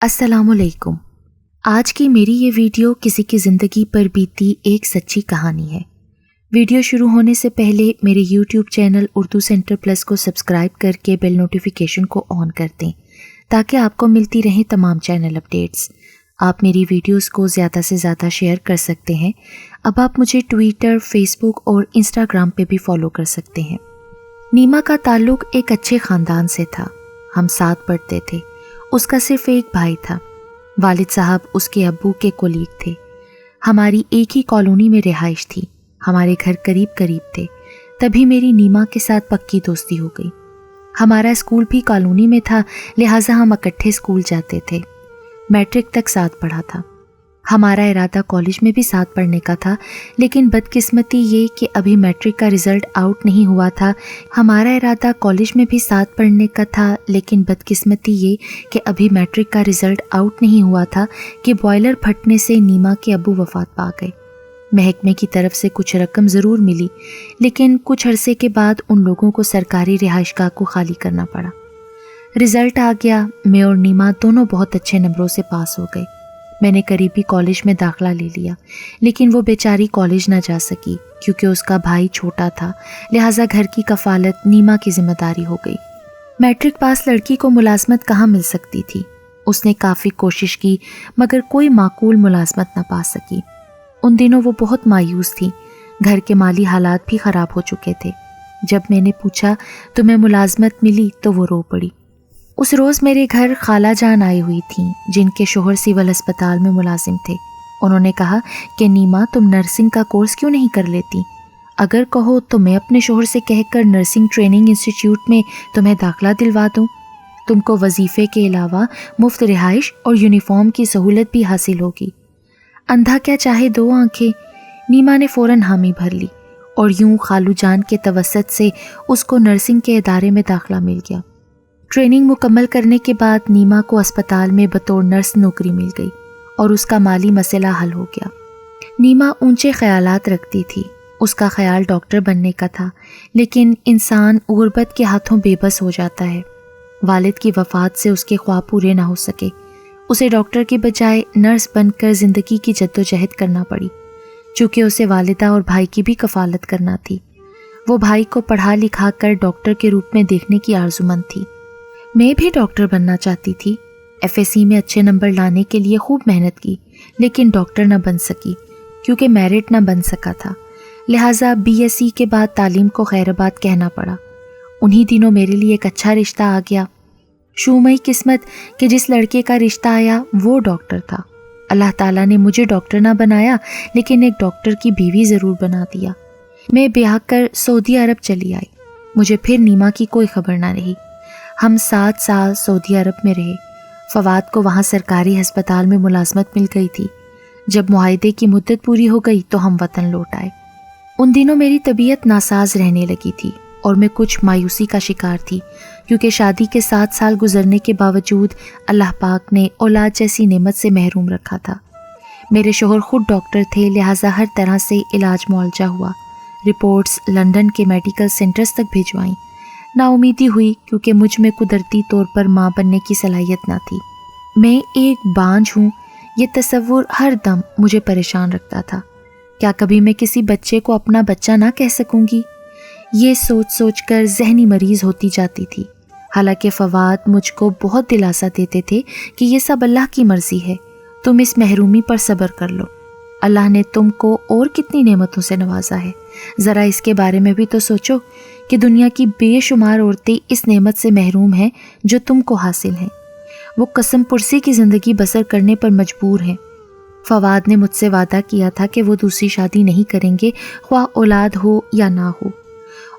السلام علیکم۔ آج کی میری یہ ویڈیو کسی کی زندگی پر بیتی ایک سچی کہانی ہے۔ ویڈیو شروع ہونے سے پہلے میرے YouTube channel Urdu centre plus کو سبسکرائب کر کے بیل نوٹیفیکیشن کو آن کر دیں تاکہ آپ کو ملتی رہیں تمام چینل اپڈیٹس۔ آپ میری ویڈیوز کو زیادہ سے زیادہ شیئر کر سکتے ہیں۔ اب آپ مجھے ٹویٹر، فیس بک اور انسٹاگرام پہ بھی فالو کر سکتے ہیں۔ نیما کا تعلق ایک اچھے خاندان سے تھا۔ ہم ساتھ پڑھتے تھے۔ اس کا صرف ایک بھائی تھا۔ والد صاحب اس کے ابو کے کولیگ تھے۔ ہماری ایک ہی کالونی میں رہائش تھی۔ ہمارے گھر قریب قریب تھے۔ تبھی میری نیما کے ساتھ پکی دوستی ہو گئی۔ ہمارا اسکول بھی کالونی میں تھا، لہٰذا ہم اکٹھے اسکول جاتے تھے۔ میٹرک تک ساتھ پڑھا تھا۔ ہمارا ارادہ کالج میں بھی ساتھ پڑھنے کا تھا، لیکن بدقسمتی یہ کہ ابھی میٹرک کا رزلٹ آؤٹ نہیں ہوا تھا۔ ہمارا ارادہ کالج میں بھی ساتھ پڑھنے کا تھا، لیکن بدقسمتی یہ کہ ابھی میٹرک کا رزلٹ آؤٹ نہیں ہوا تھا کہ بوائلر پھٹنے سے نیما کے ابو وفات پا گئے۔ محکمے کی طرف سے کچھ رقم ضرور ملی، لیکن کچھ عرصے کے بعد ان لوگوں کو سرکاری رہائش گاہ کو خالی کرنا پڑا۔ رزلٹ آ گیا۔ میں اور نیما دونوں بہت اچھے نمبروں سے پاس ہو گئے۔ میں نے قریبی کالج میں داخلہ لے لیا، لیکن وہ بیچاری کالج نہ جا سکی کیونکہ اس کا بھائی چھوٹا تھا، لہٰذا گھر کی کفالت نیما کی ذمہ داری ہو گئی۔ میٹرک پاس لڑکی کو ملازمت کہاں مل سکتی تھی؟ اس نے کافی کوشش کی مگر کوئی معقول ملازمت نہ پا سکی۔ ان دنوں وہ بہت مایوس تھی۔ گھر کے مالی حالات بھی خراب ہو چکے تھے۔ جب میں نے پوچھا تمہیں ملازمت ملی تو وہ رو پڑی۔ اس روز میرے گھر خالہ جان آئی ہوئی تھیں جن کے شوہر سول ہسپتال میں ملازم تھے۔ انہوں نے کہا کہ نیما تم نرسنگ کا کورس کیوں نہیں کر لیتی؟ اگر کہو تو میں اپنے شوہر سے کہہ کر نرسنگ ٹریننگ انسٹیٹیوٹ میں تمہیں داخلہ دلوا دوں۔ تم کو وظیفے کے علاوہ مفت رہائش اور یونیفارم کی سہولت بھی حاصل ہوگی۔ اندھا کیا چاہے دو آنکھیں۔ نیما نے فوراً حامی بھر لی اور یوں خالو جان کے توسط سے اس کو نرسنگ کے ادارے میں داخلہ مل گیا۔ ٹریننگ مکمل کرنے کے بعد نیما کو اسپتال میں بطور نرس نوکری مل گئی اور اس کا مالی مسئلہ حل ہو گیا۔ نیما اونچے خیالات رکھتی تھی۔ اس کا خیال ڈاکٹر بننے کا تھا، لیکن انسان غربت کے ہاتھوں بے بس ہو جاتا ہے۔ والد کی وفات سے اس کے خواب پورے نہ ہو سکے۔ اسے ڈاکٹر کے بجائے نرس بن کر زندگی کی جدوجہد کرنا پڑی، چونکہ اسے والدہ اور بھائی کی بھی کفالت کرنا تھی۔ وہ بھائی کو پڑھا لکھا کر ڈاکٹر کے روپ میں دیکھنے کی آرزومند تھی۔ میں بھی ڈاکٹر بننا چاہتی تھی۔ FSC میں اچھے نمبر لانے کے لیے خوب محنت کی، لیکن ڈاکٹر نہ بن سکی کیونکہ میرٹ نہ بن سکا تھا۔ لہٰذا BSc کے بعد تعلیم کو خیرآباد کہنا پڑا۔ انہی دنوں میرے لیے ایک اچھا رشتہ آ گیا۔ شومئی قسمت کہ جس لڑکے کا رشتہ آیا وہ ڈاکٹر تھا۔ اللہ تعالیٰ نے مجھے ڈاکٹر نہ بنایا، لیکن ایک ڈاکٹر کی بیوی ضرور بنا دیا۔ میں بیاہ کر سعودی عرب چلی آئی۔ مجھے پھر نیما کی کوئی خبر نہ رہی۔ ہم 7 سال سعودی عرب میں رہے۔ فواد کو وہاں سرکاری ہسپتال میں ملازمت مل گئی تھی۔ جب معاہدے کی مدت پوری ہو گئی تو ہم وطن لوٹ آئے۔ ان دنوں میری طبیعت ناساز رہنے لگی تھی اور میں کچھ مایوسی کا شکار تھی، کیونکہ شادی کے 7 سال گزرنے کے باوجود اللہ پاک نے اولاد جیسی نعمت سے محروم رکھا تھا۔ میرے شوہر خود ڈاکٹر تھے، لہٰذا ہر طرح سے علاج معالجہ ہوا۔ رپورٹس لندن کے میڈیکل سینٹرز تک بھیجوائیں۔ نا امیدی ہوئی کیونکہ مجھ میں قدرتی طور پر ماں بننے کی صلاحیت نہ تھی۔ میں ایک بانجھ ہوں، یہ تصور ہر دم مجھے پریشان رکھتا تھا۔ کیا کبھی میں کسی بچے کو اپنا بچہ نہ کہہ سکوں گی؟ یہ سوچ سوچ کر ذہنی مریض ہوتی جاتی تھی۔ حالانکہ فواد مجھ کو بہت دلاسا دیتے تھے کہ یہ سب اللہ کی مرضی ہے، تم اس محرومی پر صبر کر لو۔ اللہ نے تم کو اور کتنی نعمتوں سے نوازا ہے، ذرا اس کے بارے میں بھی تو سوچو کہ دنیا کی بے شمار عورتیں اس نعمت سے محروم ہیں جو تم کو حاصل ہیں۔ وہ قسم پرسی کی زندگی بسر کرنے پر مجبور ہیں۔ فواد نے مجھ سے وعدہ کیا تھا کہ وہ دوسری شادی نہیں کریں گے، خواہ اولاد ہو یا نہ ہو۔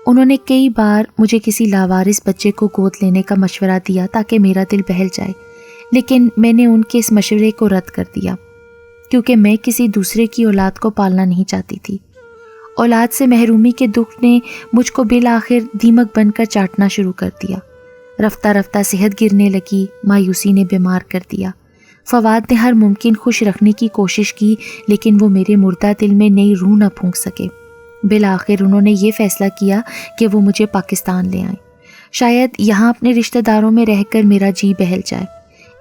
انہوں نے کئی بار مجھے کسی لاوارث بچے کو گود لینے کا مشورہ دیا تاکہ میرا دل بہل جائے، لیکن میں نے ان کے اس مشورے کو رد کر دیا کیونکہ میں کسی دوسرے کی اولاد کو پالنا نہیں چاہتی تھی۔ اولاد سے محرومی کے دکھ نے مجھ کو بالآخر دیمک بن کر چاٹنا شروع کر دیا۔ رفتہ رفتہ صحت گرنے لگی، مایوسی نے بیمار کر دیا۔ فواد نے ہر ممکن خوش رکھنے کی کوشش کی، لیکن وہ میرے مردہ دل میں نئی روح نہ پھونک سکے۔ بالآخر انہوں نے یہ فیصلہ کیا کہ وہ مجھے پاکستان لے آئیں۔ شاید یہاں اپنے رشتہ داروں میں رہ کر میرا جی بہل جائے۔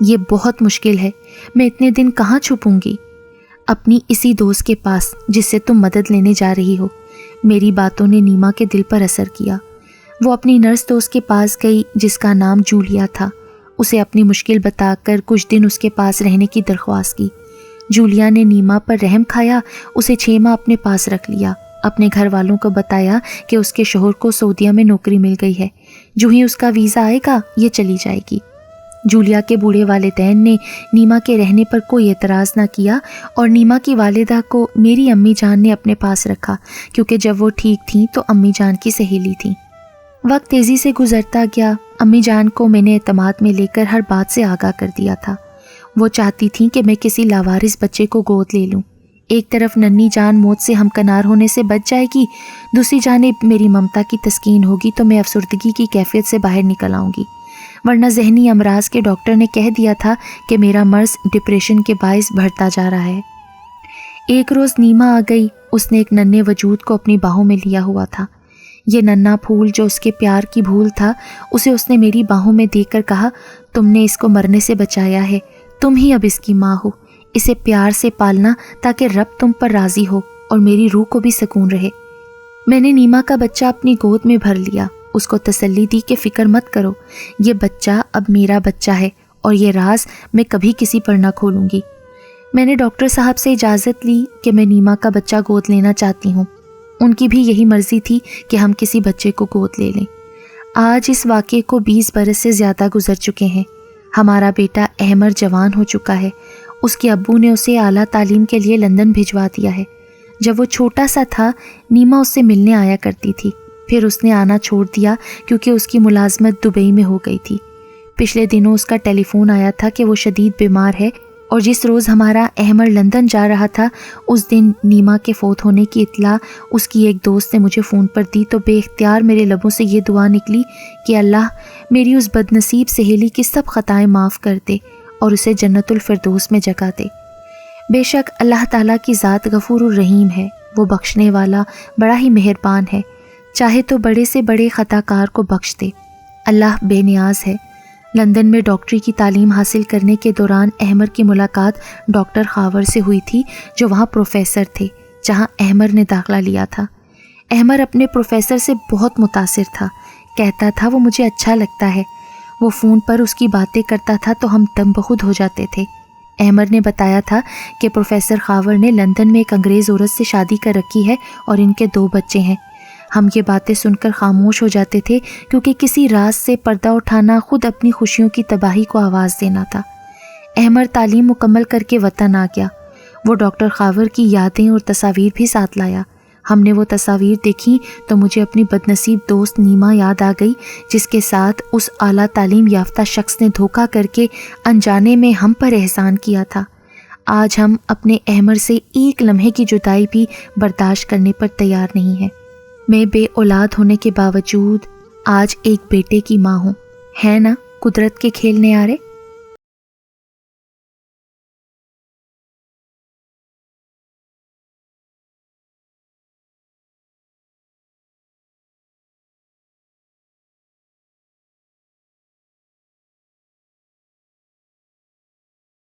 یہ بہت مشکل ہے، میں اتنے دن کہاں چھپوں گی؟ اپنی اسی دوست کے پاس جس سے تم مدد لینے جا رہی ہو۔ میری باتوں نے نیما کے دل پر اثر کیا۔ وہ اپنی نرس دوست کے پاس گئی جس کا نام جولیا تھا۔ اسے اپنی مشکل بتا کر کچھ دن اس کے پاس رہنے کی درخواست کی۔ جولیا نے نیما پر رحم کھایا، اسے 6 ماہ اپنے پاس رکھ لیا۔ اپنے گھر والوں کو بتایا کہ اس کے شوہر کو سعودیہ میں نوکری مل گئی ہے، جو ہی اس کا ویزا آئے گا یہ چلی جائے گی۔ جولیا کے بوڑھے والدین نے نیما کے رہنے پر کوئی اعتراض نہ کیا اور نیما کی والدہ کو میری امی جان نے اپنے پاس رکھا، کیونکہ جب وہ ٹھیک تھیں تو امی جان کی سہیلی تھیں۔ وقت تیزی سے گزرتا گیا۔ امی جان کو میں نے اعتماد میں لے کر ہر بات سے آگاہ کر دیا تھا۔ وہ چاہتی تھیں کہ میں کسی لاوارث بچے کو گود لے لوں۔ ایک طرف ننھی جان موت سے ہمکنار ہونے سے بچ جائے گی، دوسری جانب میری ممتا کی تسکین ہوگی تو میں افسردگی کی کیفیت سے باہر نکل آؤں گی، ورنہ ذہنی امراض کے ڈاکٹر نے کہہ دیا تھا کہ میرا مرض ڈپریشن کے باعث بڑھتا جا رہا ہے۔ ایک روز نیما آ گئی۔ اس نے ایک ننھے وجود کو اپنی باہوں میں لیا ہوا تھا۔ یہ ننھا پھول جو اس کے پیار کی بھول تھا، اسے اس نے میری باہوں میں دیکھ کر کہا، تم نے اس کو مرنے سے بچایا ہے، تم ہی اب اس کی ماں ہو، اسے پیار سے پالنا تاکہ رب تم پر راضی ہو اور میری روح کو بھی سکون رہے۔ میں نے نیما کا بچہ اپنی گود میں بھر لیا، اس کو تسلی دی کہ فکر مت کرو، یہ بچہ اب میرا بچہ ہے اور یہ راز میں کبھی کسی پر نہ کھولوں گی۔ میں نے ڈاکٹر صاحب سے اجازت لی کہ میں نیما کا بچہ گود لینا چاہتی ہوں۔ ان کی بھی یہی مرضی تھی کہ ہم کسی بچے کو گود لے لیں۔ آج اس واقعے کو 20 برس سے زیادہ گزر چکے ہیں۔ ہمارا بیٹا احمر جوان ہو چکا ہے۔ اس کے ابو نے اسے اعلیٰ تعلیم کے لیے لندن بھجوا دیا ہے۔ جب وہ چھوٹا سا تھا، نیما اس سے ملنے آیا کرتی تھی، پھر اس نے آنا چھوڑ دیا کیونکہ اس کی ملازمت دبئی میں ہو گئی تھی۔ پچھلے دنوں اس کا ٹیلی فون آیا تھا کہ وہ شدید بیمار ہے، اور جس روز ہمارا احمر لندن جا رہا تھا اس دن نیما کے فوت ہونے کی اطلاع اس کی ایک دوست نے مجھے فون پر دی تو بے اختیار میرے لبوں سے یہ دعا نکلی کہ اللہ میری اس بد نصیب سہیلی کی سب خطائیں معاف کر دے اور اسے جنت الفردوس میں جگہ دے۔ بے شک اللہ تعالیٰ کی ذات غفور الرحیم ہے، وہ بخشنے والا بڑا ہی مہربان ہے، چاہے تو بڑے سے بڑے خطا کار کو بخش دے۔ اللہ بے نیاز ہے۔ لندن میں ڈاکٹری کی تعلیم حاصل کرنے کے دوران احمر کی ملاقات ڈاکٹر خاور سے ہوئی تھی جو وہاں پروفیسر تھے جہاں احمر نے داخلہ لیا تھا۔ احمر اپنے پروفیسر سے بہت متاثر تھا، کہتا تھا وہ مجھے اچھا لگتا ہے۔ وہ فون پر اس کی باتیں کرتا تھا تو ہم دم بخود ہو جاتے تھے۔ احمر نے بتایا تھا کہ پروفیسر خاور نے لندن میں ایک انگریز عورت سے شادی کر رکھی ہے اور ان کے 2 بچے ہیں۔ ہم یہ باتیں سن کر خاموش ہو جاتے تھے کیونکہ کسی راز سے پردہ اٹھانا خود اپنی خوشیوں کی تباہی کو آواز دینا تھا۔ احمر تعلیم مکمل کر کے وطن آ گیا۔ وہ ڈاکٹر خاور کی یادیں اور تصاویر بھی ساتھ لایا۔ ہم نے وہ تصاویر دیکھی تو مجھے اپنی بدنصیب دوست نیما یاد آ گئی جس کے ساتھ اس اعلیٰ تعلیم یافتہ شخص نے دھوکہ کر کے انجانے میں ہم پر احسان کیا تھا۔ آج ہم اپنے احمر سے ایک لمحے کی جدائی بھی برداشت کرنے پر تیار نہیں ہیں۔ میں بے اولاد ہونے کے باوجود آج ایک بیٹے کی ماں ہوں، ہے نا قدرت کے کھیل نیارے۔